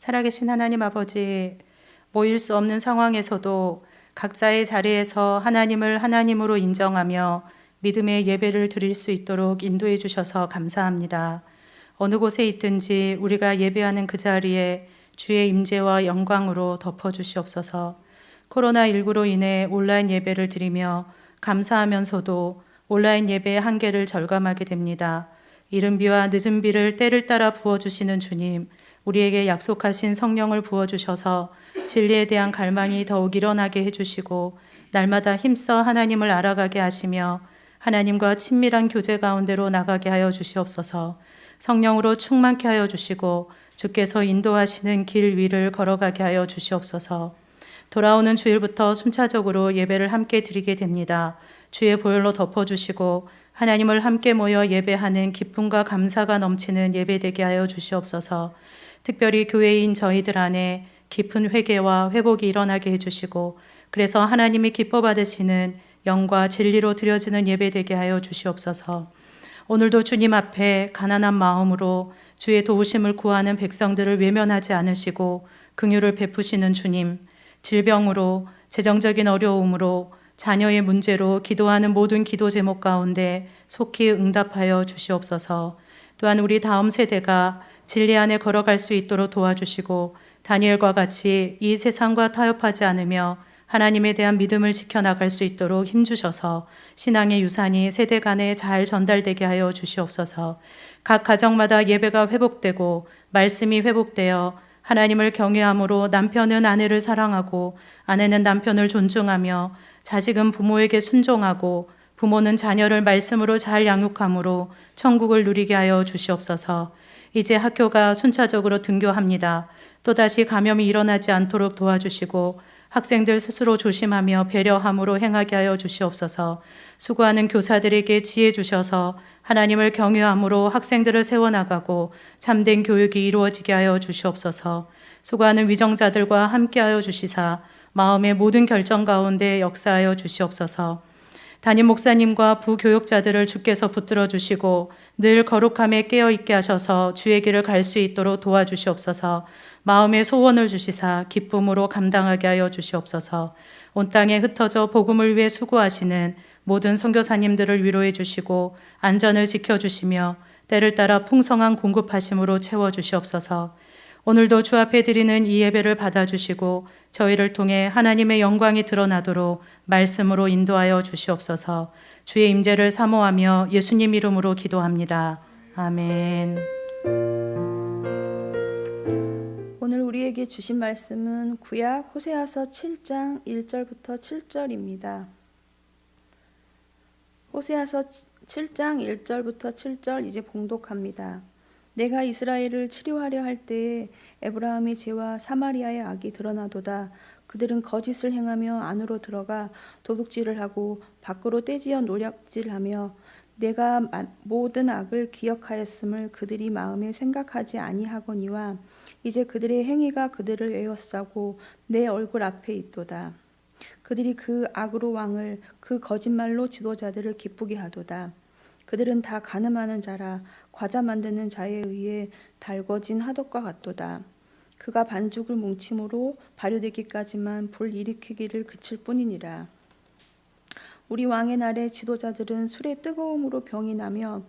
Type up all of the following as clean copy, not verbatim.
살아계신 하나님 아버지, 모일 수 없는 상황에서도 각자의 자리에서 하나님을 하나님으로 인정하며 믿음의 예배를 드릴 수 있도록 인도해 주셔서 감사합니다. 어느 곳에 있든지 우리가 예배하는 그 자리에 주의 임재와 영광으로 덮어주시옵소서. 코로나19로 인해 온라인 예배를 드리며 감사하면서도 온라인 예배의 한계를 절감하게 됩니다. 이른 비와 늦은 비를 때를 따라 부어주시는 주님, 우리에게 약속하신 성령을 부어주셔서 진리에 대한 갈망이 더욱 일어나게 해주시고 날마다 힘써 하나님을 알아가게 하시며 하나님과 친밀한 교제 가운데로 나가게 하여 주시옵소서. 성령으로 충만케 하여 주시고 주께서 인도하시는 길 위를 걸어가게 하여 주시옵소서. 돌아오는 주일부터 순차적으로 예배를 함께 드리게 됩니다. 주의 보혈로 덮어주시고 하나님을 함께 모여 예배하는 기쁨과 감사가 넘치는 예배되게 하여 주시옵소서. 특별히 교회인 저희들 안에 깊은 회개와 회복이 일어나게 해주시고 그래서 하나님이 기뻐 받으시는 영과 진리로 드려지는 예배되게 하여 주시옵소서. 오늘도 주님 앞에 가난한 마음으로 주의 도우심을 구하는 백성들을 외면하지 않으시고 긍휼을 베푸시는 주님, 질병으로 재정적인 어려움으로 자녀의 문제로 기도하는 모든 기도 제목 가운데 속히 응답하여 주시옵소서. 또한 우리 다음 세대가 진리 안에 걸어갈 수 있도록 도와주시고 다니엘과 같이 이 세상과 타협하지 않으며 하나님에 대한 믿음을 지켜나갈 수 있도록 힘주셔서 신앙의 유산이 세대 간에 잘 전달되게 하여 주시옵소서. 각 가정마다 예배가 회복되고 말씀이 회복되어 하나님을 경외함으로 남편은 아내를 사랑하고 아내는 남편을 존중하며 자식은 부모에게 순종하고 부모는 자녀를 말씀으로 잘 양육함으로 천국을 누리게 하여 주시옵소서. 이제 학교가 순차적으로 등교합니다. 또다시 감염이 일어나지 않도록 도와주시고 학생들 스스로 조심하며 배려함으로 행하게 하여 주시옵소서. 수고하는 교사들에게 지혜 주셔서 하나님을 경외함으로 학생들을 세워나가고 참된 교육이 이루어지게 하여 주시옵소서. 수고하는 위정자들과 함께하여 주시사 마음의 모든 결정 가운데 역사하여 주시옵소서. 담임 목사님과 부교육자들을 주께서 붙들어 주시고 늘 거룩함에 깨어있게 하셔서 주의 길을 갈 수 있도록 도와주시옵소서. 마음의 소원을 주시사 기쁨으로 감당하게 하여 주시옵소서. 온 땅에 흩어져 복음을 위해 수고하시는 모든 선교사님들을 위로해 주시고 안전을 지켜주시며 때를 따라 풍성한 공급하심으로 채워주시옵소서. 오늘도 주 앞에 드리는 이 예배를 받아주시고 저희를 통해 하나님의 영광이 드러나도록 말씀으로 인도하여 주시옵소서. 주의 임재를 사모하며 예수님 이름으로 기도합니다. 아멘. 오늘 우리에게 주신 말씀은 구약 호세아서 7장 1절부터 7절입니다. 호세아서 7장 1절부터 7절 이제 봉독합니다. 내가 이스라엘을 치료하려 할 때에 에브라임의 죄와 사마리아의 악이 드러나도다. 그들은 거짓을 행하며 안으로 들어가 도둑질을 하고 밖으로 떼지어 노략질하며 내가 모든 악을 기억하였음을 그들이 마음에 생각하지 아니하거니와 이제 그들의 행위가 그들을 에워싸고 내 얼굴 앞에 있도다. 그들이 그 악으로 왕을 그 거짓말로 지도자들을 기쁘게 하도다. 그들은 다 가늠하는 자라 과자 만드는 자에 의해 달궈진 하덕과 같도다. 그가 반죽을 뭉침으로 발효되기까지만 불 일으키기를 그칠 뿐이니라. 우리 왕의 날에 지도자들은 술의 뜨거움으로 병이 나며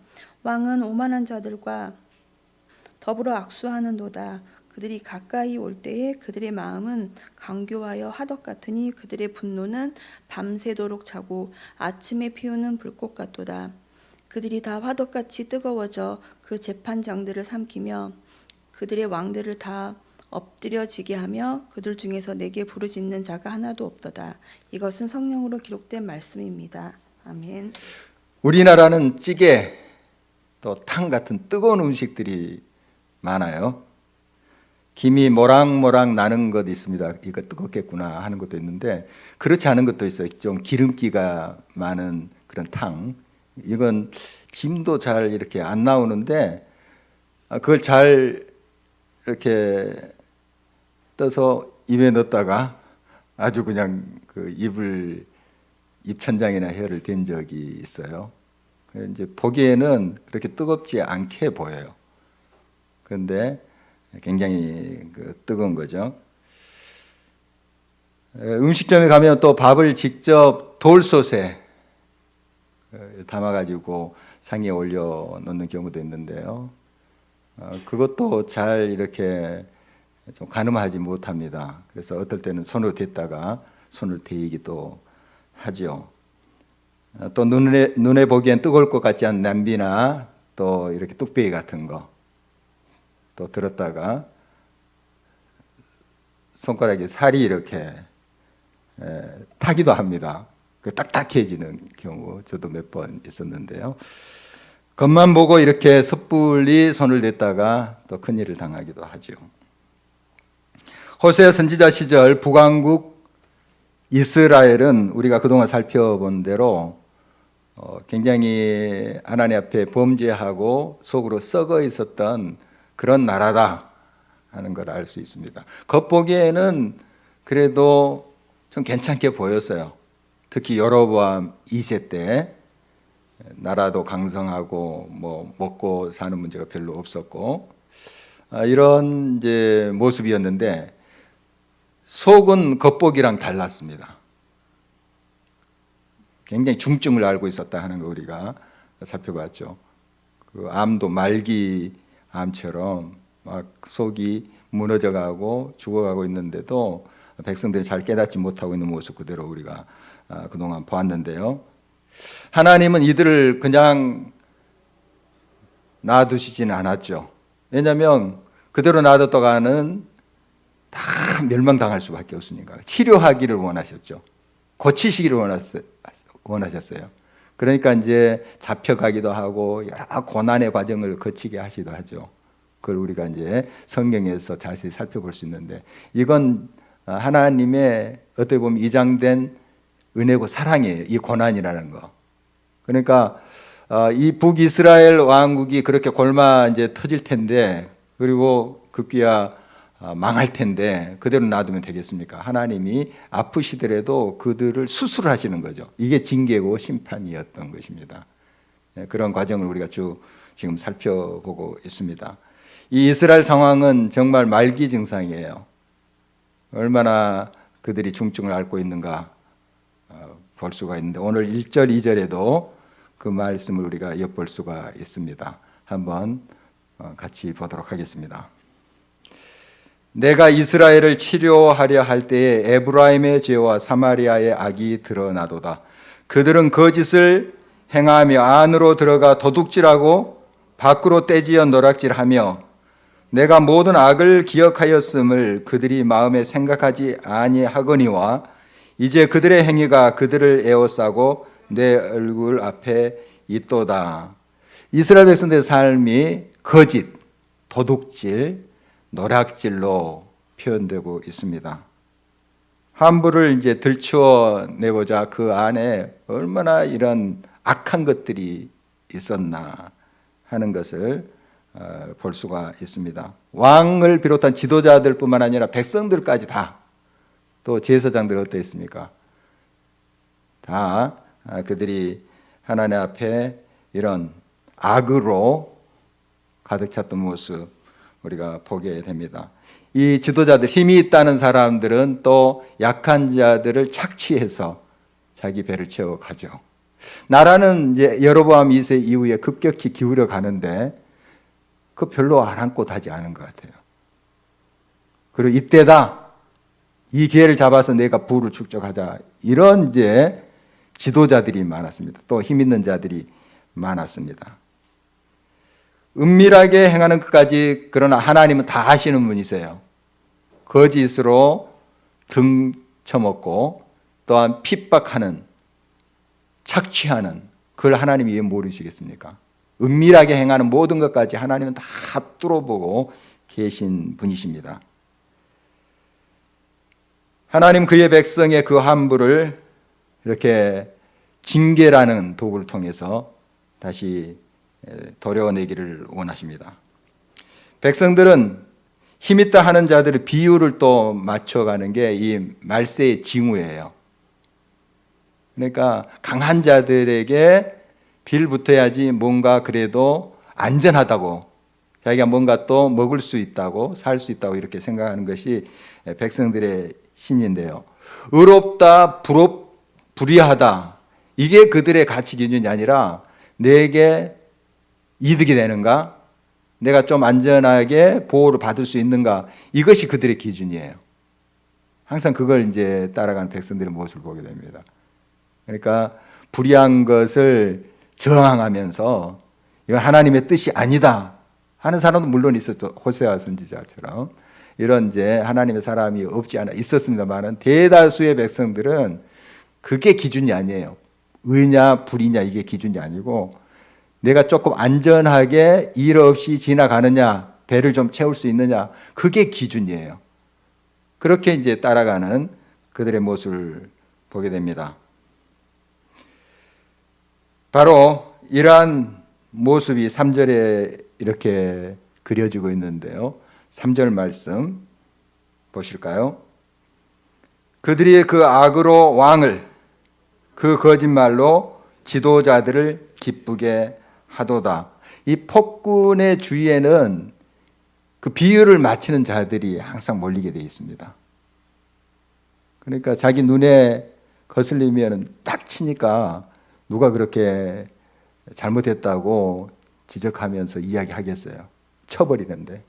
왕은 오만한 자들과 더불어 악수하는도다. 그들이 가까이 올 때에 그들의 마음은 강교하여 하덕 같으니 그들의 분노는 밤새도록 차고 아침에 피우는 불꽃 같도다. 그들이 다 화덕같이 뜨거워져 그 재판장들을 삼키며 그들의 왕들을 다 엎드려지게 하며 그들 중에서 내게 부르짖는 자가 하나도 없도다. 이것은 성령으로 기록된 말씀입니다. 아멘. 우리나라는 찌개, 또 탕 같은 뜨거운 음식들이 많아요. 김이 모락모락 나는 것 있습니다. 이거 뜨겁겠구나 하는 것도 있는데 그렇지 않은 것도 있어요. 좀 기름기가 많은 그런 탕. 이건 김도 잘 이렇게 안 나오는데 그걸 잘 이렇게 떠서 입에 넣었다가 아주 그냥 그 입천장이나 혀를 댄 적이 있어요. 이제 보기에는 그렇게 뜨겁지 않게 보여요. 그런데 굉장히 뜨거운 거죠. 음식점에 가면 또 밥을 직접 돌솥에 담아가지고 상에 올려 놓는 경우도 있는데요. 그것도 잘 이렇게 좀 가늠하지 못합니다. 그래서 어떨 때는 손으로 댔다가 손을 데이기도 하죠. 또 눈에 보기엔 뜨거울 것 같지 않은 냄비나 또 이렇게 뚝배기 같은 거 또 들었다가 손가락에 살이 이렇게 타기도 합니다. 딱딱해지는 경우 저도 몇 번 있었는데요. 겉만 보고 이렇게 섣불리 손을 댔다가 또 큰일을 당하기도 하죠. 호세아 선지자 시절 북왕국 이스라엘은 우리가 그동안 살펴본 대로 굉장히 하나님 앞에 범죄하고 속으로 썩어 있었던 그런 나라다 하는 걸 알 수 있습니다. 겉보기에는 그래도 좀 괜찮게 보였어요. 특히 여로보암 2세 때 나라도 강성하고 뭐 먹고 사는 문제가 별로 없었고 이런 이제 모습이었는데 속은 겉보기랑 달랐습니다. 굉장히 중증을 앓고 있었다 하는 거 우리가 살펴봤죠. 그 암도 말기 암처럼 막 속이 무너져가고 죽어가고 있는데도 백성들이 잘 깨닫지 못하고 있는 모습 그대로 우리가 그동안 보았는데요. 하나님은 이들을 그냥 놔두시지는 않았죠. 왜냐하면 그대로 놔뒀다가는 다 멸망당할 수밖에 없으니까 치료하기를 원하셨죠. 고치시기를 원하셨어요. 그러니까 이제 잡혀가기도 하고 여러 고난의 과정을 거치게 하시기도 하죠. 그걸 우리가 이제 성경에서 자세히 살펴볼 수 있는데 이건 하나님의 어떻게 보면 이장된 은혜고 사랑이에요. 이 고난이라는 거. 그러니까 이 북이스라엘 왕국이 그렇게 골마 이제 터질 텐데 그리고 급기야 망할 텐데 그대로 놔두면 되겠습니까? 하나님이 아프시더라도 그들을 수술하시는 거죠. 이게 징계고 심판이었던 것입니다. 그런 과정을 우리가 쭉 지금 살펴보고 있습니다. 이 이스라엘 상황은 정말 말기 증상이에요. 얼마나 그들이 중증을 앓고 있는가 볼 수가 있는데 오늘 1절, 2절에도 그 말씀을 우리가 엿볼 수가 있습니다. 한번 같이 보도록 하겠습니다. 내가 이스라엘을 치료하려 할 때에 에브라임의 죄와 사마리아의 악이 드러나도다. 그들은 거짓을 행하며 안으로 들어가 도둑질하고 밖으로 떼지어 노략질하며 내가 모든 악을 기억하였음을 그들이 마음에 생각하지 아니하거니와 이제 그들의 행위가 그들을 에워싸고 내 얼굴 앞에 있도다. 이스라엘 백성들의 삶이 거짓, 도둑질, 노략질로 표현되고 있습니다. 함부를 이제 들추어 내보자 그 안에 얼마나 이런 악한 것들이 있었나 하는 것을 볼 수가 있습니다. 왕을 비롯한 지도자들뿐만 아니라 백성들까지 다 또 제사장들 어떠했습니까? 다 그들이 하나님 앞에 이런 악으로 가득 찼던 모습 우리가 보게 됩니다. 이 지도자들, 힘이 있다는 사람들은 또 약한 자들을 착취해서 자기 배를 채워가죠. 나라는 이제 여로보암 2세 이후에 급격히 기울어 가는데 그 별로 아랑곳하지 않은 것 같아요. 그리고 이때다. 이 기회를 잡아서 내가 부를 축적하자. 이런 이제 지도자들이 많았습니다. 또 힘 있는 자들이 많았습니다. 은밀하게 행하는 것까지 그러나 하나님은 다 아시는 분이세요. 거짓으로 등 쳐먹고 또한 핍박하는 착취하는 그걸 하나님이 왜 모르시겠습니까? 은밀하게 행하는 모든 것까지 하나님은 다 뚫어보고 계신 분이십니다. 하나님 그의 백성의 그 함부를 이렇게 징계라는 도구를 통해서 다시 도려내기를 원하십니다. 백성들은 힘있다 하는 자들의 비율을 또 맞춰가는 게 이 말세의 징후예요. 그러니까 강한 자들에게 빌붙어야지 뭔가 그래도 안전하다고 자기가 뭔가 또 먹을 수 있다고, 살 수 있다고 이렇게 생각하는 것이 백성들의 심리인데요. 의롭다, 불의하다, 이게 그들의 가치 기준이 아니라 내게 이득이 되는가, 내가 좀 안전하게 보호를 받을 수 있는가, 이것이 그들의 기준이에요. 항상 그걸 이제 따라가는 백성들의 모습을 보게 됩니다. 그러니까 불의한 것을 저항하면서 이건 하나님의 뜻이 아니다 하는 사람도 물론 있었죠. 호세아 선지자처럼 이런 이제 하나님의 사람이 없지 않아 있었습니다만은 대다수의 백성들은 그게 기준이 아니에요. 의냐 불의냐 이게 기준이 아니고 내가 조금 안전하게 일 없이 지나가느냐, 배를 좀 채울 수 있느냐, 그게 기준이에요. 그렇게 이제 따라가는 그들의 모습을 보게 됩니다. 바로 이러한 모습이 3절에 이렇게 그려지고 있는데요. 3절 말씀 보실까요? 그들이 그 악으로 왕을, 그 거짓말로 지도자들을 기쁘게 하도다. 이 폭군의 주위에는 그 비유를 맞히는 자들이 항상 몰리게 되어 있습니다. 그러니까 자기 눈에 거슬리면 딱 치니까 누가 그렇게 잘못했다고 지적하면서 이야기하겠어요. 쳐버리는데.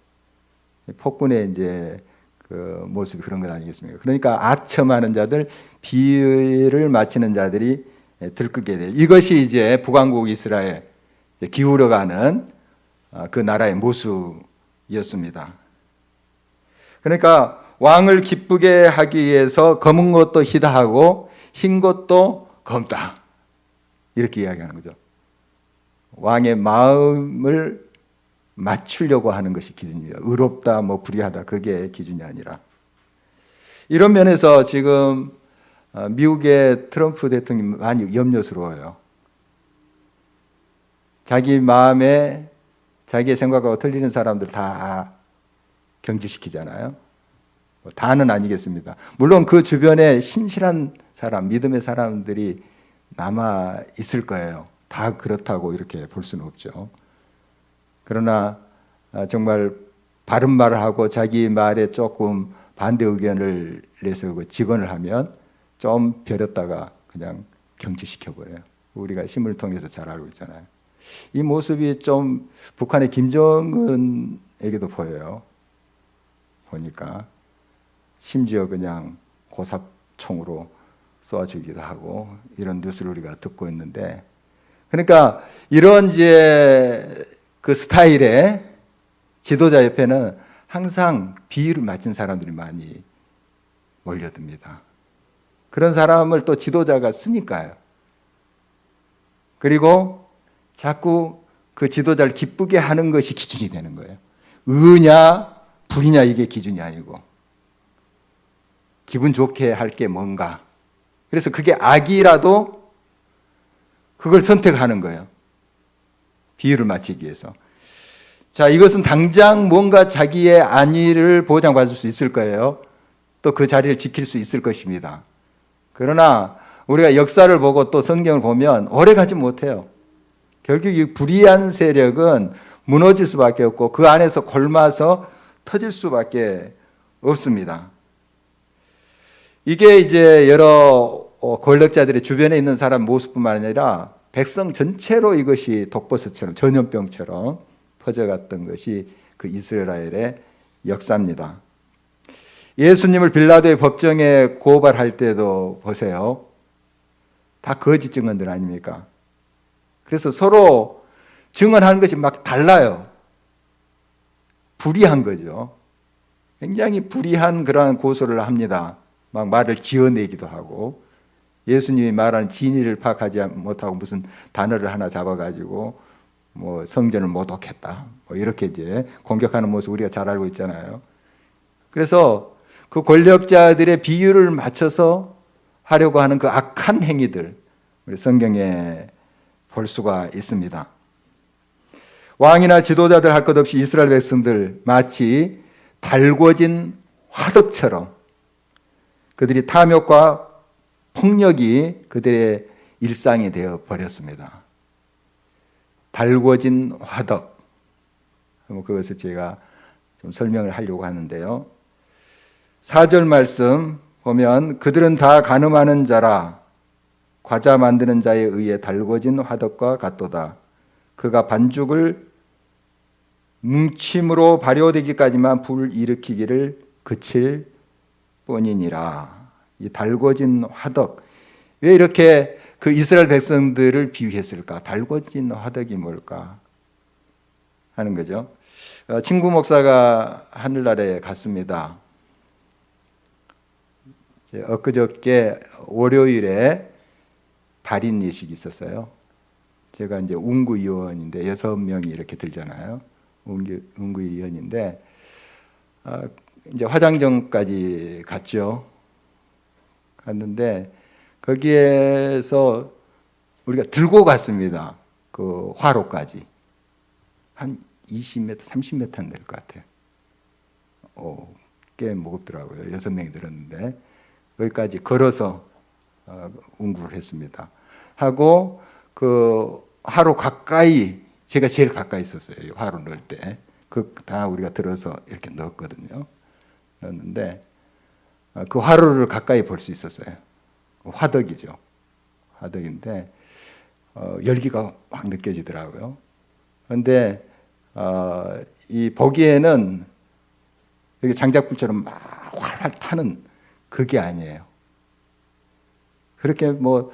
폭군의 이제 그 모습이 그런 것 아니겠습니까? 그러니까 아첨하는 자들, 비유를 맞히는 자들이 들끓게 돼요. 이것이 이제 북왕국 이스라엘 기울어가는 그 나라의 모습이었습니다. 그러니까 왕을 기쁘게 하기 위해서 검은 것도 희다하고 흰 것도 검다, 이렇게 이야기하는 거죠. 왕의 마음을 맞추려고 하는 것이 기준입니다. 의롭다, 뭐 불의하다, 그게 기준이 아니라. 이런 면에서 지금 미국의 트럼프 대통령이 많이 염려스러워요. 자기 마음에 자기의 생각하고 틀리는 사람들 다 경직시키잖아요. 다는 아니겠습니다. 물론 그 주변에 신실한 사람, 믿음의 사람들이 남아 있을 거예요. 다 그렇다고 이렇게 볼 수는 없죠. 그러나 정말 바른 말을 하고 자기 말에 조금 반대 의견을 내서 직언을 하면 좀 벼렸다가 그냥 경직시켜버려요. 우리가 신문을 통해서 잘 알고 있잖아요. 이 모습이 좀 북한의 김정은에게도 보여요. 보니까 심지어 그냥 고삽총으로 쏘아주기도 하고 이런 뉴스를 우리가 듣고 있는데, 그러니까 이런 이제 그 스타일의 지도자 옆에는 항상 비유를 맞춘 사람들이 많이 몰려듭니다. 그런 사람을 또 지도자가 쓰니까요. 그리고 자꾸 그 지도자를 기쁘게 하는 것이 기준이 되는 거예요. 의냐 불이냐 이게 기준이 아니고 기분 좋게 할 게 뭔가. 그래서 그게 악이라도 그걸 선택하는 거예요. 비유를 맞추기 위해서. 자, 이것은 당장 뭔가 자기의 안위를 보장받을 수 있을 거예요. 또 그 자리를 지킬 수 있을 것입니다. 그러나 우리가 역사를 보고 또 성경을 보면 오래 가지 못해요. 결국 이 불의한 세력은 무너질 수밖에 없고 그 안에서 골마서 터질 수밖에 없습니다. 이게 이제 여러 권력자들의 주변에 있는 사람 모습뿐만 아니라 백성 전체로 이것이 독버섯처럼 전염병처럼 퍼져갔던 것이 그 이스라엘의 역사입니다. 예수님을 빌라도의 법정에 고발할 때도 보세요. 다 거짓 증언들 아닙니까? 그래서 서로 증언하는 것이 막 달라요. 불의한 거죠. 굉장히 불의한 그러한 고소를 합니다. 막 말을 지어내기도 하고 예수님이 말하는 진리를 파악하지 못하고 무슨 단어를 하나 잡아가지고 뭐 성전을 모독했다, 뭐 이렇게 이제 공격하는 모습 우리가 잘 알고 있잖아요. 그래서 그 권력자들의 비유를 맞춰서 하려고 하는 그 악한 행위들 우리 성경에 볼 수가 있습니다. 왕이나 지도자들 할 것 없이 이스라엘 백성들 마치 달궈진 화덕처럼 그들이 탐욕과 폭력이 그들의 일상이 되어 버렸습니다. 달궈진 화덕. 그것을 제가 좀 설명을 하려고 하는데요. 4절 말씀 보면 그들은 다 간음하는 자라 과자 만드는 자에 의해 달궈진 화덕과 같도다. 그가 반죽을 뭉침으로 발효되기까지만 불 일으키기를 그칠 뿐이니라. 이 달궈진 화덕. 왜 이렇게 그 이스라엘 백성들을 비유했을까? 달궈진 화덕이 뭘까? 하는 거죠. 친구 목사가 하늘나라에 갔습니다. 엊그저께 월요일에 발인 예식이 있었어요. 제가 이제 운구위원인데 6명이 이렇게 들잖아요. 운구위원인데 이제 화장정까지 갔죠. 갔는데 거기에서 우리가 들고 갔습니다. 그 화로까지 한 20m, 30m 될 것 같아요. 꽤 무겁더라고요. 6명이 들었는데 거기까지 걸어서 운구를 했습니다. 하고 그 화로 가까이, 제가 제일 가까이 있었어요. 화로 넣을 때. 그 다 우리가 들어서 이렇게 넣었거든요. 넣었는데 그 화로를 가까이 볼 수 있었어요. 화덕이죠. 화덕인데 열기가 확 느껴지더라고요. 그런데 이 보기에는 이렇게 장작불처럼 막 활활 타는 그게 아니에요. 그렇게 뭐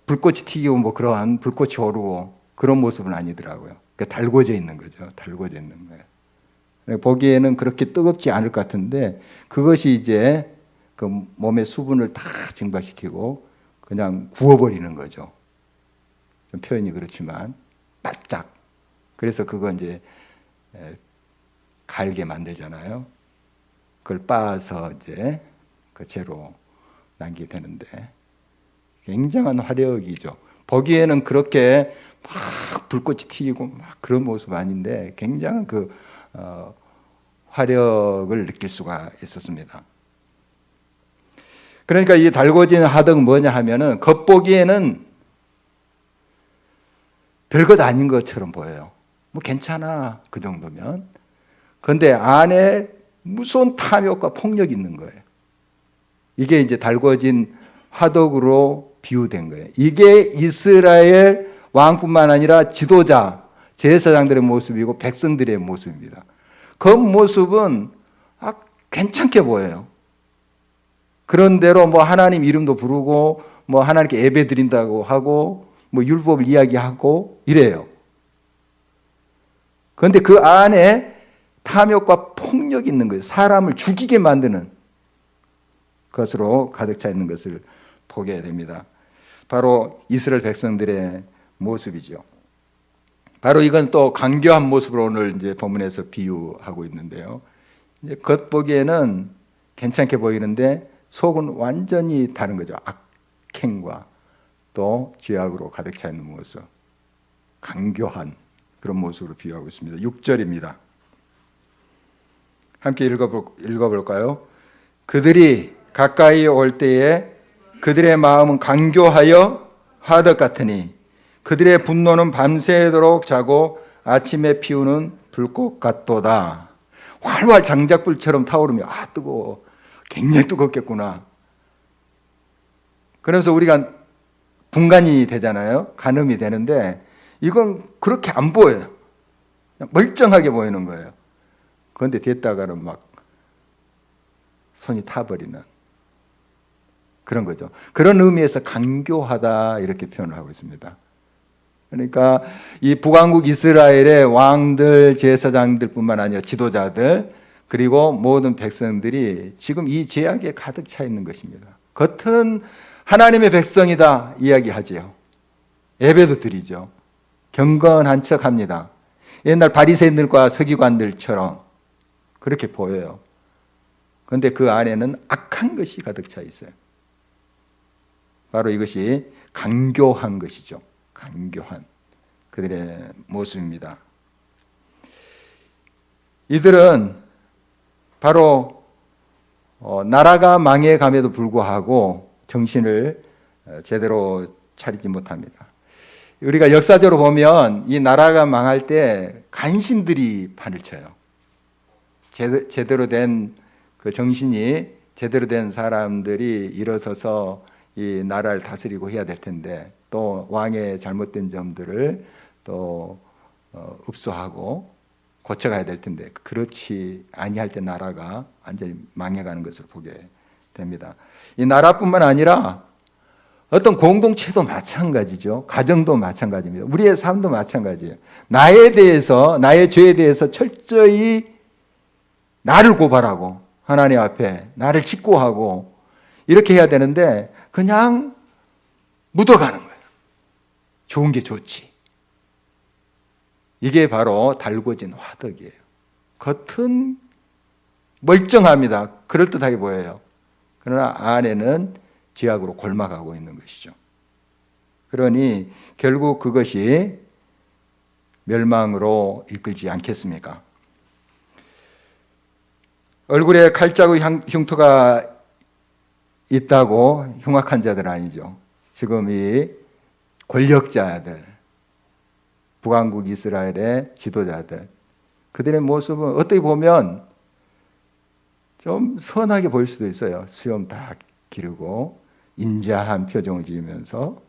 불꽃이 튀기고 뭐 그러한 불꽃이 오르고 그런 모습은 아니더라고요. 그러니까 달궈져 있는 거죠. 달궈져 있는 거예요. 보기에는 그렇게 뜨겁지 않을 것 같은데 그것이 이제 그 몸의 수분을 다 증발시키고 그냥 구워버리는 거죠. 좀 표현이 그렇지만 바짝. 그래서 그거 이제 갈게 만들잖아요. 그걸 빻아서 이제 그 재로 남기게 되는데 굉장한 화력이죠. 보기에는 그렇게 막 불꽃이 튀기고 막 그런 모습 아닌데 굉장한 그 화력을 느낄 수가 있었습니다. 그러니까 이 달궈진 화덕은 뭐냐 하면은 겉보기에는 별것 아닌 것처럼 보여요. 뭐 괜찮아 그 정도면. 그런데 안에 무서운 탐욕과 폭력이 있는 거예요. 이게 이제 달궈진 화덕으로 비유된 거예요. 이게 이스라엘 왕뿐만 아니라 지도자, 제사장들의 모습이고 백성들의 모습입니다. 그 모습은 괜찮게 보여요. 그런대로 뭐 하나님 이름도 부르고 뭐 하나님께 예배 드린다고 하고 뭐 율법을 이야기하고 이래요. 그런데 그 안에 탐욕과 폭력이 있는 거예요. 사람을 죽이게 만드는 것으로 가득 차 있는 것을 보게 됩니다. 바로 이스라엘 백성들의 모습이죠. 바로 이건 또 강교한 모습으로 오늘 이제 본문에서 비유하고 있는데요. 이제 겉보기에는 괜찮게 보이는데 속은 완전히 다른 거죠. 악행과 또 죄악으로 가득 차 있는 모습. 강교한 그런 모습으로 비유하고 있습니다. 6절입니다. 함께 읽어볼까요? 그들이 가까이 올 때에 그들의 마음은 강교하여 화덕 같으니 그들의 분노는 밤새도록 자고 아침에 피우는 불꽃 같도다. 활활 장작불처럼 타오르며 뜨거워. 굉장히 뜨겁겠구나. 그래서 우리가 분간이 되잖아요. 간음이 되는데 이건 그렇게 안 보여요. 그냥 멀쩡하게 보이는 거예요. 그런데 됐다가는 막 손이 타버리는 그런 거죠. 그런 의미에서 강교하다 이렇게 표현을 하고 있습니다. 그러니까 이 북왕국 이스라엘의 왕들, 제사장들 뿐만 아니라 지도자들 그리고 모든 백성들이 지금 이 죄악에 가득 차 있는 것입니다. 겉은 하나님의 백성이다 이야기하지요. 예배도 드리죠. 경건한 척합니다. 옛날 바리새인들과 서기관들처럼 그렇게 보여요. 그런데 그 안에는 악한 것이 가득 차 있어요. 바로 이것이 강교한 것이죠. 강교한 그들의 모습입니다. 이들은 바로 나라가 망해감에도 불구하고 정신을 제대로 차리지 못합니다. 우리가 역사적으로 보면 이 나라가 망할 때 간신들이 판을 쳐요. 제대로 된 그 정신이 제대로 된 사람들이 일어서서 이 나라를 다스리고 해야 될 텐데, 또 왕의 잘못된 점들을 또 읍소하고 고쳐가야 될 텐데, 그렇지 아니할 때 나라가 완전히 망해가는 것을 보게 됩니다. 이 나라뿐만 아니라 어떤 공동체도 마찬가지죠. 가정도 마찬가지입니다. 우리의 삶도 마찬가지예요. 나에 대해서, 나의 죄에 대해서 철저히 나를 고발하고 하나님 앞에 나를 직고하고 이렇게 해야 되는데 그냥 묻어가는 거예요. 좋은 게 좋지. 이게 바로 달궈진 화덕이에요. 겉은 멀쩡합니다. 그럴듯하게 보여요. 그러나 안에는 죄악으로 골마가고 있는 것이죠. 그러니 결국 그것이 멸망으로 이끌지 않겠습니까? 얼굴에 칼자국 흉터가 있다고 흉악한 자들 아니죠. 지금 이 권력자들, 북왕국 이스라엘의 지도자들, 그들의 모습은 어떻게 보면 좀 선하게 보일 수도 있어요. 수염 다 기르고 인자한 표정을 지으면서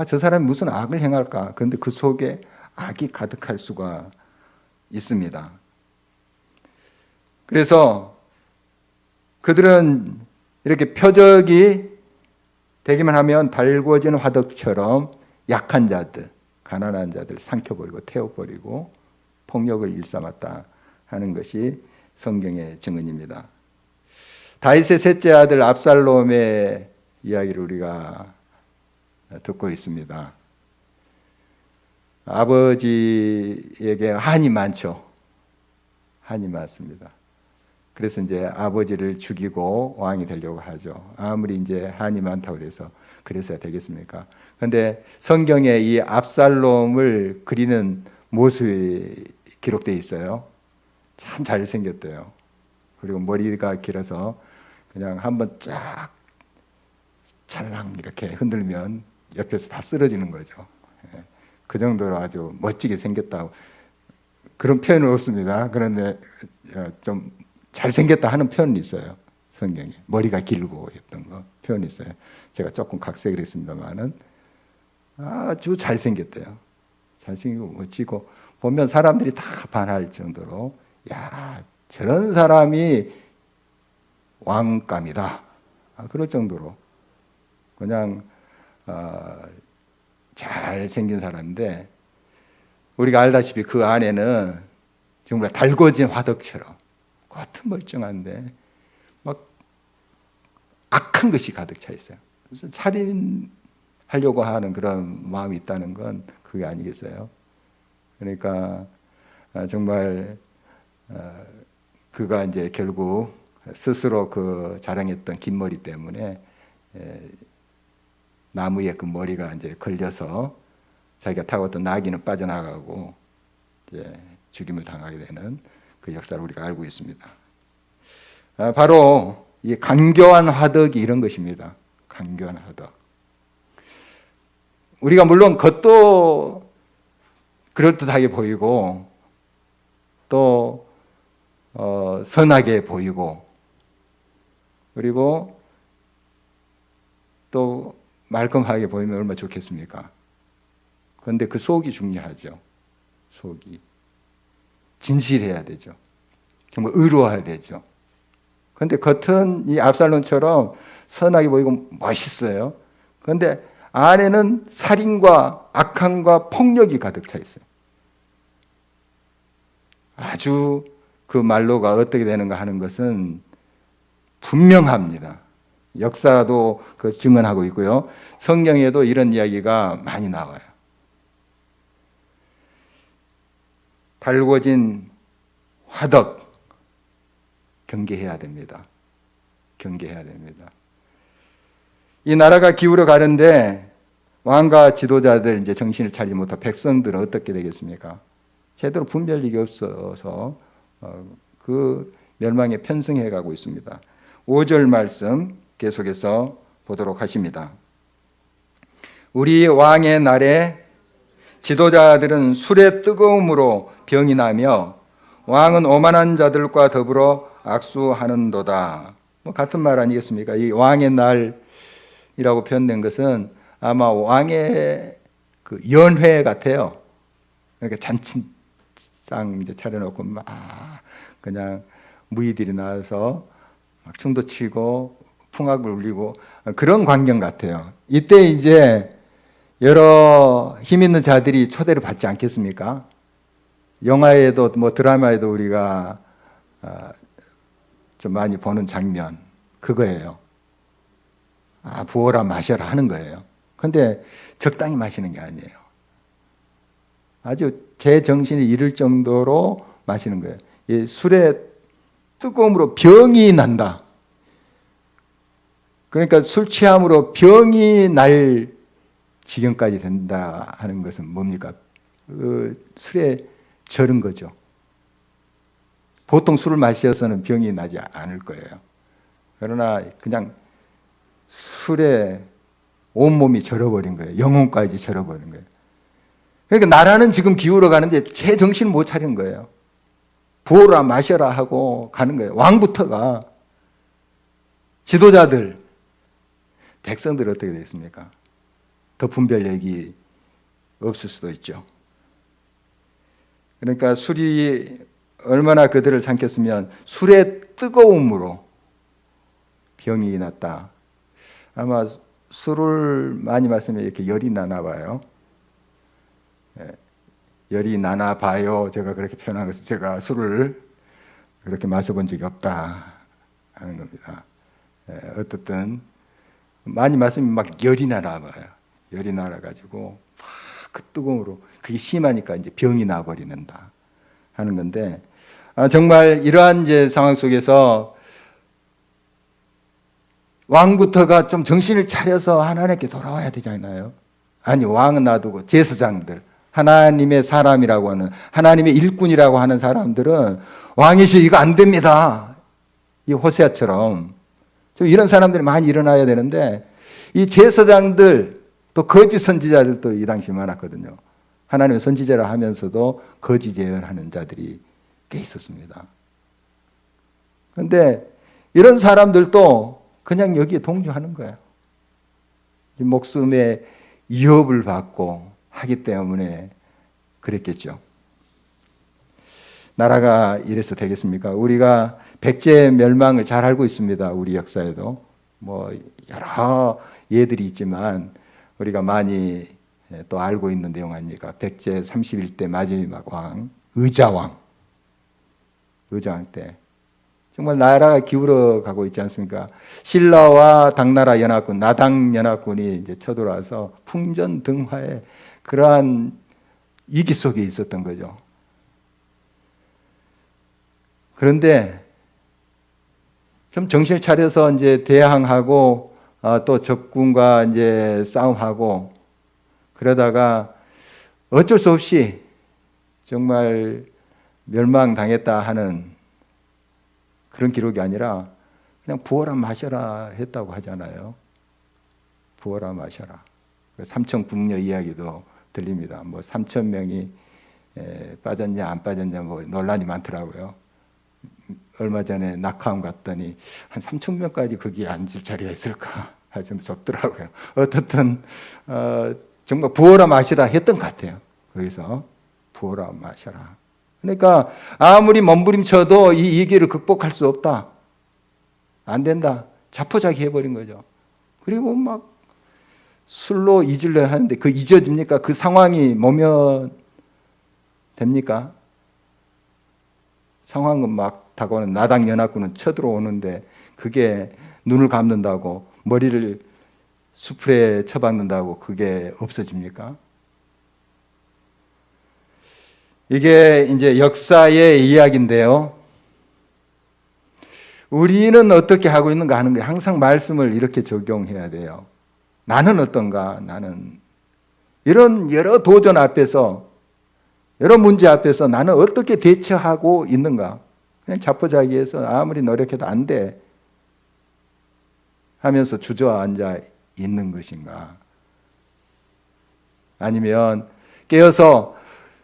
저 사람이 무슨 악을 행할까? 그런데 그 속에 악이 가득할 수가 있습니다. 그래서 그들은 이렇게 표적이 되기만 하면 달궈진 화덕처럼 약한 자들, 가난한 자들 삼켜버리고 태워버리고 폭력을 일삼았다 하는 것이 성경의 증언입니다. 다윗의 셋째 아들 압살롬의 이야기를 우리가 듣고 있습니다. 아버지에게 한이 많죠. 한이 많습니다. 그래서 이제 아버지를 죽이고 왕이 되려고 하죠. 아무리 이제 한이 많다고 해서 그래서야 되겠습니까? 그런데 성경에 이 압살롬을 그리는 모습이 기록되어 있어요. 참 잘생겼대요. 그리고 머리가 길어서 그냥 한번 쫙 찰랑 이렇게 흔들면 옆에서 다 쓰러지는 거죠. 그 정도로 아주 멋지게 생겼다고. 그런 표현은 없습니다. 그런데 좀 잘생겼다 하는 표현이 있어요. 성경에. 머리가 길고 했던 거 표현이 있어요. 제가 조금 각색을 했습니다만은 아주 잘생겼대요. 잘생기고 멋지고 보면 사람들이 다 반할 정도로 야, 저런 사람이 왕감이다. 그럴 정도로 그냥 잘생긴 사람인데 우리가 알다시피 그 안에는 정말 달궈진 화덕처럼 겉은 멀쩡한데 막 악한 것이 가득 차 있어요. 그래서 살인하려고 하는 그런 마음이 있다는 건 그게 아니겠어요? 그러니까 정말 그가 이제 결국 스스로 그 자랑했던 긴 머리 때문에 나무에 그 머리가 이제 걸려서 자기가 타고 나귀는 빠져나가고 이제 죽임을 당하게 되는 그 역사를 우리가 알고 있습니다. 바로 이 간교한 화덕이 이런 것입니다. 간교한 화덕. 우리가 물론 겉도 그럴듯하게 보이고 또 선하게 보이고 그리고 또 말끔하게 보이면 얼마나 좋겠습니까? 그런데 그 속이 중요하죠. 속이. 진실해야 되죠. 정말 의로워야 되죠. 그런데 겉은 이 압살롬처럼 선하게 보이고 멋있어요. 그런데 안에는 살인과 악함과 폭력이 가득 차 있어요. 아주 그 말로가 어떻게 되는가 하는 것은 분명합니다. 역사도 그 증언하고 있고요. 성경에도 이런 이야기가 많이 나와요. 달궈진 화덕 경계해야 됩니다. 경계해야 됩니다. 이 나라가 기울어 가는데 왕과 지도자들 이제 정신을 차리지 못한 백성들은 어떻게 되겠습니까? 제대로 분별력이 없어서 그 멸망에 편승해 가고 있습니다. 5절 말씀 계속해서 보도록 하십니다. 우리 왕의 날에 지도자들은 술의 뜨거움으로 병이 나며 왕은 오만한 자들과 더불어 악수하는도다. 뭐 같은 말 아니겠습니까? 이 왕의 날이라고 표현된 것은 아마 왕의 그 연회 같아요. 그러니까 잔치상 이제 차려놓고 막 그냥 무희들이 나와서 막 춤도 추고 풍악을 울리고 그런 광경 같아요. 이때 이제 여러 힘 있는 자들이 초대를 받지 않겠습니까? 영화에도 뭐 드라마에도 우리가 좀 많이 보는 장면 그거예요. 부어라 마셔라 하는 거예요. 근데 적당히 마시는 게 아니에요. 아주 제 정신이 잃을 정도로 마시는 거예요. 이 술의 뜨거움으로 병이 난다. 그러니까 술 취함으로 병이 날 지경까지 된다 하는 것은 뭡니까? 술에 절은 거죠. 보통 술을 마셔서는 병이 나지 않을 거예요. 그러나 그냥 술에 온몸이 절어버린 거예요. 영혼까지 절어버린 거예요. 그러니까 나라는 지금 기울어 가는데 제 정신을 못 차리는 거예요. 부어라 마셔라 하고 가는 거예요. 왕부터가. 지도자들, 백성들 어떻게 되겠습니까? 더 분별력이 없을 수도 있죠. 그러니까 술이 얼마나 그들을 삼켰으면 술의 뜨거움으로 병이 났다. 아마 술을 많이 마시면 이렇게 열이 나나 봐요. 열이 나나 봐요. 제가 그렇게 표현한 것은 제가 술을 그렇게 마셔본 적이 없다 하는 겁니다. 어떻든 많이 마시면 막 열이 나나 봐요. 열이 나가지고 막 그 뜨거움으로 그게 심하니까 이제 병이 나버리는다 하는 건데 정말 이러한 이제 상황 속에서 왕부터가 좀 정신을 차려서 하나님께 돌아와야 되잖아요. 아니 왕은 놔두고 제사장들 하나님의 사람이라고 하는 하나님의 일꾼이라고 하는 사람들은 왕이시 이거 안 됩니다. 이 호세아처럼 좀 이런 사람들이 많이 일어나야 되는데 이 제사장들 또 거짓 선지자들도 이 당시 많았거든요. 하나님의 선지자라 하면서도 거짓 예언하는 자들이 꽤 있었습니다. 그런데 이런 사람들도 그냥 여기에 동조하는 거예요. 목숨의 위협을 받고 하기 때문에 그랬겠죠. 나라가 이래서 되겠습니까? 우리가 백제 멸망을 잘 알고 있습니다. 우리 역사에도 뭐 여러 예들이 있지만 우리가 많이 또 알고 있는 내용 아닙니까? 백제 31대 마지막 왕 의자왕 때 정말 나라가 기울어 가고 있지 않습니까? 신라와 당나라 연합군, 나당 연합군이 이제 쳐들어와서 풍전등화의 그러한 위기 속에 있었던 거죠. 그런데 좀 정신을 차려서 이제 대항하고 또 적군과 이제 싸움하고 그러다가 어쩔 수 없이 정말 멸망당했다 하는 그런 기록이 아니라 그냥 부어라 마셔라 했다고 하잖아요. 부어라 마셔라. 삼천궁녀 이야기도 들립니다. 뭐 3,000명이 빠졌냐 안 빠졌냐 뭐 논란이 많더라고요. 얼마 전에 낙하암 갔더니 한 3,000명까지 거기에 앉을 자리가 있을까 하여튼 좁더라고요. 어떻든 정말 부어라 마시라 했던 것 같아요. 거기서 부어라 마셔라. 그러니까 아무리 몸부림쳐도 이 위기를 극복할 수 없다. 안 된다. 자포자기 해버린 거죠. 그리고 막 술로 잊으려 하는데 그 잊어집니까? 그 상황이 모면 됩니까? 상황은 막 다가오는 나당 연합군은 쳐들어오는데 그게 눈을 감는다고 머리를 수풀에 쳐박는다고 그게 없어집니까? 이게 이제 역사의 이야기인데요. 우리는 어떻게 하고 있는가 하는 게 항상 말씀을 이렇게 적용해야 돼요. 나는 어떤가? 나는 이런 여러 도전 앞에서 여러 문제 앞에서 나는 어떻게 대처하고 있는가? 그냥 자포자기해서 아무리 노력해도 안 돼 하면서 주저앉아 있는 것인가? 아니면 깨어서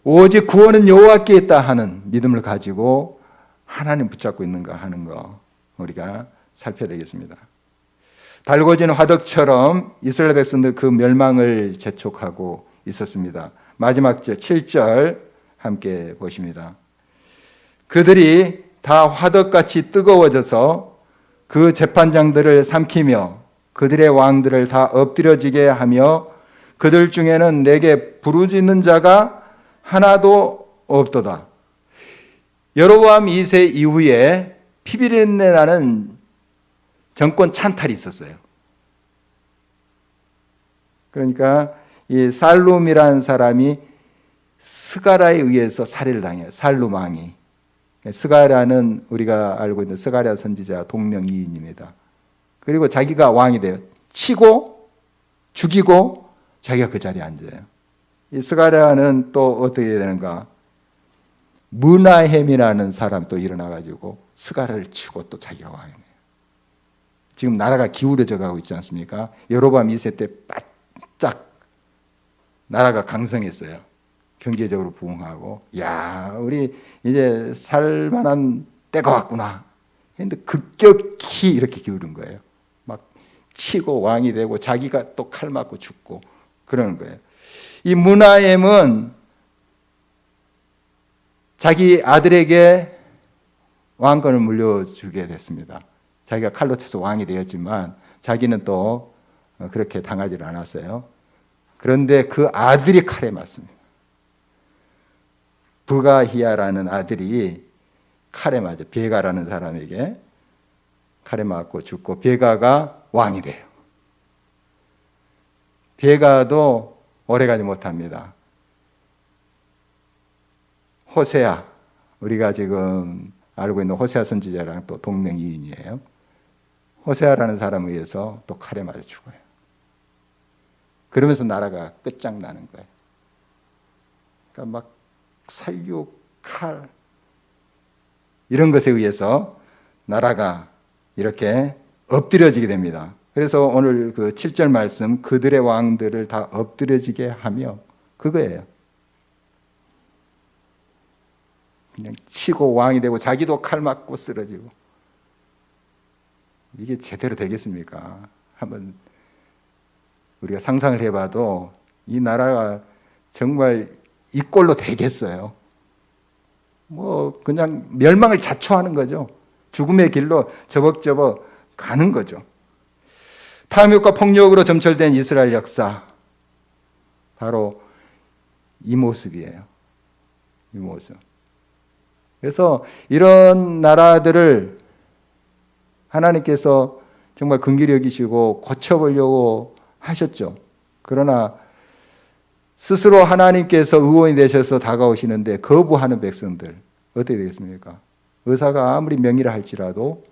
오직 구원은 여호와께 있다 하는 믿음을 가지고 하나님 붙잡고 있는가 하는 거 우리가 살펴야 되겠습니다. 달궈진 화덕처럼 이스라엘 백성들 그 멸망을 재촉하고 있었습니다. 마지막 절 7절 함께 보십니다. 그들이 다 화덕같이 뜨거워져서 그 재판장들을 삼키며 그들의 왕들을 다 엎드려지게 하며 그들 중에는 내게 부르짖는 자가 하나도 없도다. 여로보암 2세 이후에 피비린내라는 정권 찬탈이 있었어요. 그러니까 이 살룸이라는 사람이 스가랴에 의해서 살해를 당해요. 살룸 왕이. 스가랴는 우리가 알고 있는 스가랴 선지자 동명이인입니다. 그리고 자기가 왕이 돼요. 치고 죽이고 자기가 그 자리에 앉아요. 이 스가랴는 또 어떻게 되는가? 므나헴이라는 사람이 또 일어나가지고 스가랴를 치고 또 자기가 왕이 돼요. 지금 나라가 기울어져 가고 있지 않습니까? 여로보암 2세 때 바짝 나라가 강성했어요. 경제적으로 부흥하고, 야, 우리 이제 살만한 때가 왔구나. 근데 급격히 이렇게 기울은 거예요. 막 치고 왕이 되고 자기가 또 칼 맞고 죽고 그러는 거예요. 이 므나헴은 자기 아들에게 왕권을 물려주게 됐습니다. 자기가 칼로 쳐서 왕이 되었지만 자기는 또 그렇게 당하지를 않았어요. 그런데 그 아들이 칼에 맞습니다. 부가히야라는 아들이 칼에 맞아. 베가라는 사람에게 칼에 맞고 죽고 베가가 왕이 돼요. 베가도 오래가지 못합니다. 호세아, 우리가 지금 알고 있는 호세아 선지자랑 또 동명이인이에요. 호세아라는 사람에 의해서 또 칼에 맞아 죽어요. 그러면서 나라가 끝장나는 거예요. 그러니까 막 살육, 칼 이런 것에 의해서 나라가 이렇게 엎드려지게 됩니다. 그래서 오늘 그 7절 말씀 그들의 왕들을 다 엎드려지게 하며 그거예요. 그냥 치고 왕이 되고 자기도 칼 맞고 쓰러지고 이게 제대로 되겠습니까? 한번 우리가 상상을 해봐도 이 나라가 정말 이 꼴로 되겠어요. 뭐 그냥 멸망을 자초하는 거죠. 죽음의 길로 저벅저벅 가는 거죠. 탐욕과 폭력으로 점철된 이스라엘 역사 바로 이 모습이에요. 이 모습. 그래서 이런 나라들을 하나님께서 정말 긍휼히 여기시고 고쳐보려고 하셨죠. 그러나 스스로 하나님께서 의원이 되셔서 다가오시는데 거부하는 백성들 어떻게 되겠습니까? 의사가 아무리 명의라 할지라도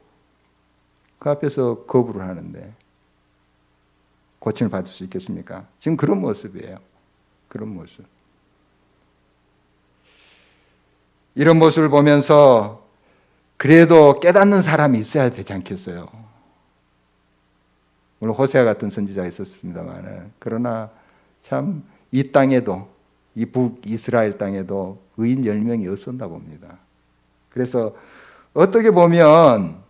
그 앞에서 거부를 하는데 고침을 받을 수 있겠습니까? 지금 그런 모습이에요. 그런 모습. 이런 모습을 보면서 그래도 깨닫는 사람이 있어야 되지 않겠어요? 물론 호세아 같은 선지자가 있었습니다만 그러나 참 이 땅에도 이 북이스라엘 땅에도 의인 10명이 없었나 봅니다. 그래서 어떻게 보면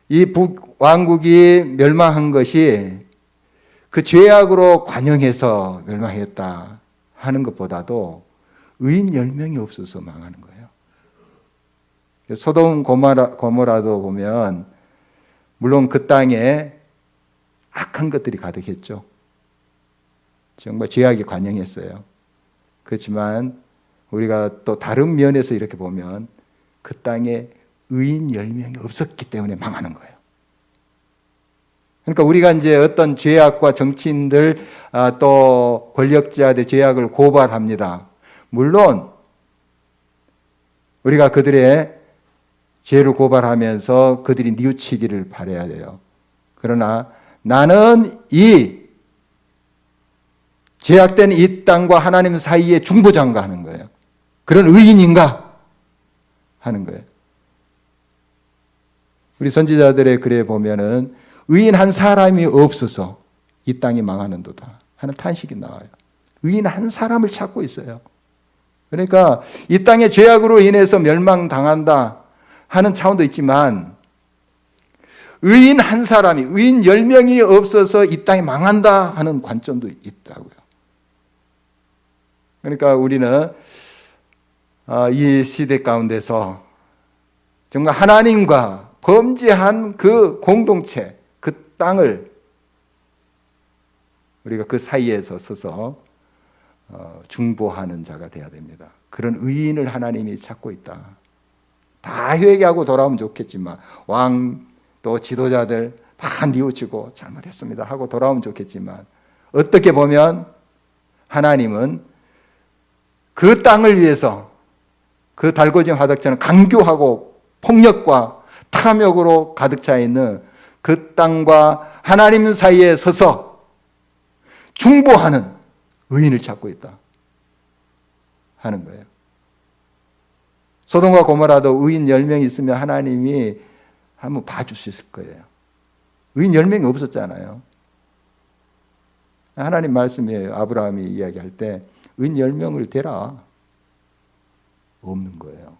이 북왕국이 멸망한 것이 그 죄악으로 관영해서 멸망했다 하는 것보다도 의인 10명이 없어서 망하는 거예요. 소돔 고모라도 보면 물론 그 땅에 악한 것들이 가득했죠. 정말 죄악이 관영했어요. 그렇지만 우리가 또 다른 면에서 이렇게 보면 그 땅에 의인 10명이 없었기 때문에 망하는 거예요. 그러니까 우리가 이제 어떤 죄악과 정치인들 또 권력자들의 죄악을 고발합니다. 물론 우리가 그들의 죄를 고발하면서 그들이 뉘우치기를 바라야 돼요. 그러나 나는 이 죄악된 이 땅과 하나님 사이의 중보자인가 하는 거예요. 그런 의인인가 하는 거예요. 우리 선지자들의 글에 보면은 의인 한 사람이 없어서 이 땅이 망하는도다 하는 탄식이 나와요. 의인 한 사람을 찾고 있어요. 그러니까 이 땅의 죄악으로 인해서 멸망당한다 하는 차원도 있지만 의인 한 사람이, 의인 10명이 없어서 이 땅이 망한다 하는 관점도 있다고요. 그러니까 우리는 이 시대 가운데서 정말 하나님과 범죄한 그 공동체, 그 땅을 우리가 그 사이에서 서서 중보하는 자가 되어야 됩니다. 그런 의인을 하나님이 찾고 있다. 다 회개하고 돌아오면 좋겠지만 왕 또 지도자들 다 뉘우치고 잘못했습니다 하고 돌아오면 좋겠지만 어떻게 보면 하나님은 그 땅을 위해서 그 달궈진 화덕처럼 강교하고 폭력과 탐욕으로 가득 차 있는 그 땅과 하나님 사이에 서서 중보하는 의인을 찾고 있다 하는 거예요. 소돔과 고모라도 의인 10명 있으면 하나님이 한번 봐주셨을 거예요. 의인 10명이 없었잖아요. 하나님 말씀이에요. 아브라함이 이야기할 때 의인 10명을 대라. 없는 거예요.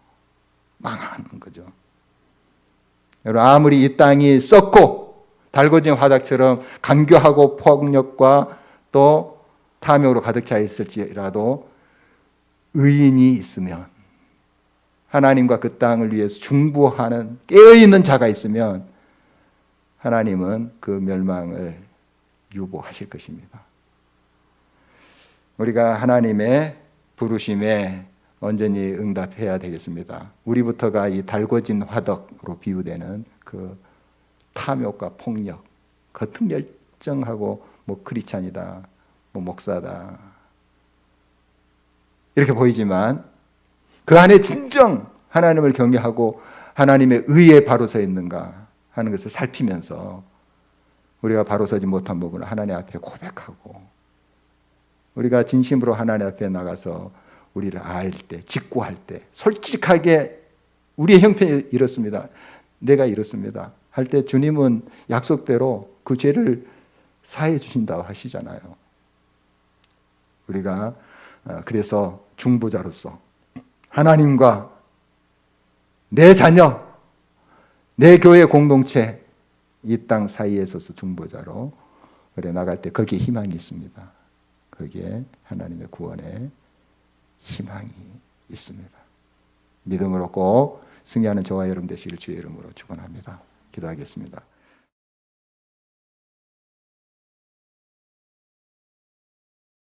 망하는 거죠. 여러분, 아무리 이 땅이 썩고 달궈진 화덕처럼 간교하고 폭력과 또 탐욕으로 가득 차 있을지라도 의인이 있으면 하나님과 그 땅을 위해서 중보하는 깨어있는 자가 있으면 하나님은 그 멸망을 유보하실 것입니다. 우리가 하나님의 부르심에 온전히 응답해야 되겠습니다. 우리부터가 이 달궈진 화덕으로 비유되는 그 탐욕과 폭력, 겉은 열정하고 뭐 크리스찬이다, 뭐 목사다 이렇게 보이지만 그 안에 진정 하나님을 경외하고 하나님의 의에 바로 서 있는가 하는 것을 살피면서 우리가 바로 서지 못한 부분을 하나님 앞에 고백하고 우리가 진심으로 하나님 앞에 나가서 우리를 알 때, 직고할 때 솔직하게 우리의 형편이 이렇습니다. 내가 이렇습니다. 할 때 주님은 약속대로 그 죄를 사해 주신다고 하시잖아요. 우리가 그래서 중보자로서 하나님과 내 자녀, 내 교회 공동체, 이 땅 사이에 서서 중보자로 그래 나갈 때 거기에 희망이 있습니다. 거기에 하나님의 구원의 희망이 있습니다. 믿음으로 꼭 승리하는 저와 여러분 되시길 주의 이름으로 축원합니다. 기도하겠습니다.